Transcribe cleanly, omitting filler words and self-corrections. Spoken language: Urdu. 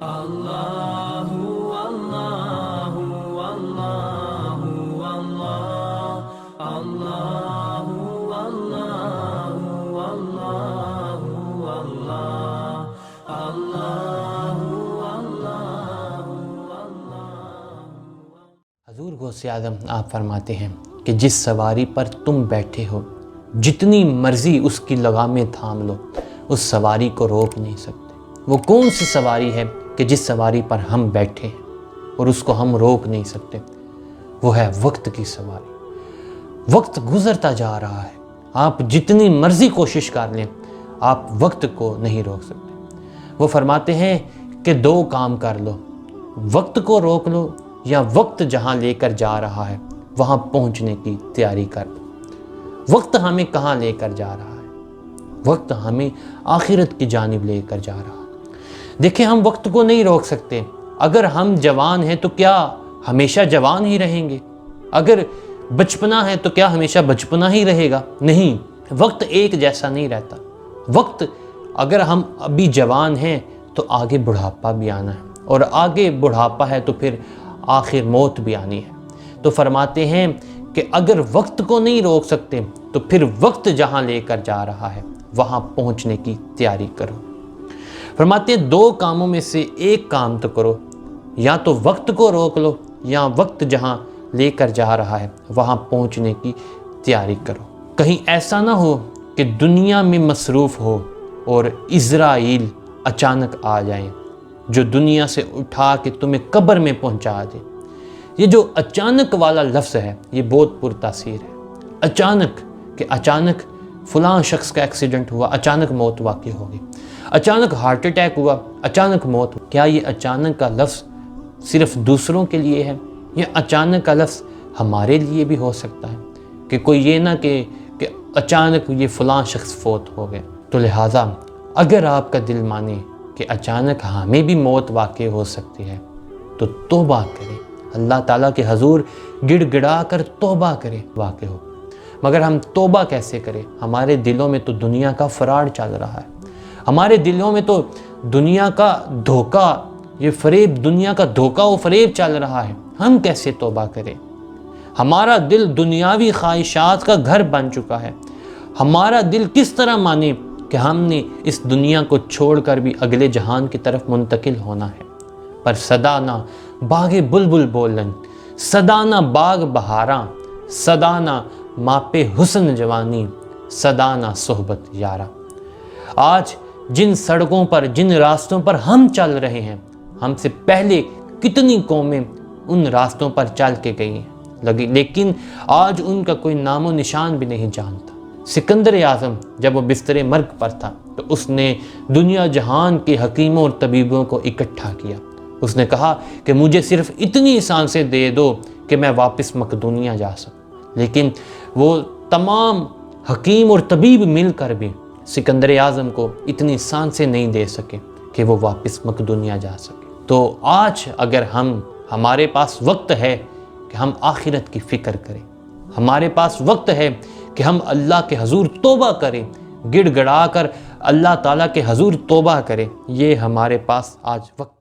اللہ اللہ اللہ اللہ اللہ حضور غوث اعظم آپ فرماتے ہیں کہ جس سواری پر تم بیٹھے ہو جتنی مرضی اس کی لگامیں تھام لو، اس سواری کو روک نہیں سکتے۔ وہ کون سی سواری ہے کہ جس سواری پر ہم بیٹھے ہیں اور اس کو ہم روک نہیں سکتے؟ وہ ہے وقت کی سواری۔ وقت گزرتا جا رہا ہے، آپ جتنی مرضی کوشش کر لیں آپ وقت کو نہیں روک سکتے۔ وہ فرماتے ہیں کہ دو کام کر لو، وقت کو روک لو یا وقت جہاں لے کر جا رہا ہے وہاں پہنچنے کی تیاری کر لو۔ وقت ہمیں کہاں لے کر جا رہا ہے؟ وقت ہمیں آخرت کی جانب لے کر جا رہا ہے۔ دیکھیں، ہم وقت کو نہیں روک سکتے۔ اگر ہم جوان ہیں تو کیا ہمیشہ جوان ہی رہیں گے؟ اگر بچپنا ہے تو کیا ہمیشہ بچپنا ہی رہے گا؟ نہیں، وقت ایک جیسا نہیں رہتا۔ وقت، اگر ہم ابھی جوان ہیں تو آگے بڑھاپا بھی آنا ہے، اور آگے بڑھاپا ہے تو پھر آخر موت بھی آنی ہے۔ تو فرماتے ہیں کہ اگر وقت کو نہیں روک سکتے تو پھر وقت جہاں لے کر جا رہا ہے وہاں پہنچنے کی تیاری کرو۔ فرماتے ہیں دو کاموں میں سے ایک کام تو کرو، یا تو وقت کو روک لو یا وقت جہاں لے کر جا رہا ہے وہاں پہنچنے کی تیاری کرو۔ کہیں ایسا نہ ہو کہ دنیا میں مصروف ہو اور اسرائیل اچانک آ جائیں جو دنیا سے اٹھا کے تمہیں قبر میں پہنچا دے۔ یہ جو اچانک والا لفظ ہے یہ بہت پرتاثیر ہے۔ اچانک، کہ اچانک فلاں شخص کا ایکسیڈنٹ ہوا، اچانک موت واقع ہو گئی، اچانک ہارٹ اٹیک ہوا، اچانک موت ہوا۔ کیا یہ اچانک کا لفظ صرف دوسروں کے لیے ہے؟ یہ اچانک کا لفظ ہمارے لیے بھی ہو سکتا ہے کہ کوئی یہ نہ کہ اچانک یہ فلاں شخص فوت ہو گئے۔ تو لہٰذا اگر آپ کا دل مانے کہ اچانک ہمیں بھی موت واقع ہو سکتی ہے تو توبہ کریں، اللہ تعالیٰ کے حضور گڑ گڑا کر توبہ کریں، واقع ہو۔ مگر ہم توبہ کیسے کریں؟ ہمارے دلوں میں تو دنیا کا فراڈ چل رہا ہے، ہمارے دلوں میں تو دنیا کا دھوکہ، یہ فریب، دنیا کا دھوکہ و فریب چل رہا ہے۔ ہم کیسے توبہ کریں؟ ہمارا دل دنیاوی خواہشات کا گھر بن چکا ہے۔ ہمارا دل کس طرح مانے کہ ہم نے اس دنیا کو چھوڑ کر بھی اگلے جہان کی طرف منتقل ہونا ہے؟ پر صدا نہ باغ بلبل بولن، صدا نہ باغ بہاراں، صدا نہ ماپے حسن جوانی، صدا نہ صحبت یارا۔ آج جن سڑکوں پر، جن راستوں پر ہم چل رہے ہیں، ہم سے پہلے کتنی قومیں ان راستوں پر چل کے گئی ہیں، لیکن آج ان کا کوئی نام و نشان بھی نہیں جانتا۔ سکندر اعظم جب وہ بستر مرگ پر تھا تو اس نے دنیا جہان کے حکیموں اور طبیبوں کو اکٹھا کیا۔ اس نے کہا کہ مجھے صرف اتنی سانسیں دے دو کہ میں واپس مقدونیہ جا سکوں، لیکن وہ تمام حکیم اور طبیب مل کر بھی سکندر اعظم کو اتنی سانسیں نہیں دے سکے کہ وہ واپس مقدونیہ جا سکے۔ تو آج اگر ہمارے پاس وقت ہے کہ ہم آخرت کی فکر کریں، ہمارے پاس وقت ہے کہ ہم اللہ کے حضور توبہ کریں، گڑ گڑا کر اللہ تعالیٰ کے حضور توبہ کریں، یہ ہمارے پاس آج وقت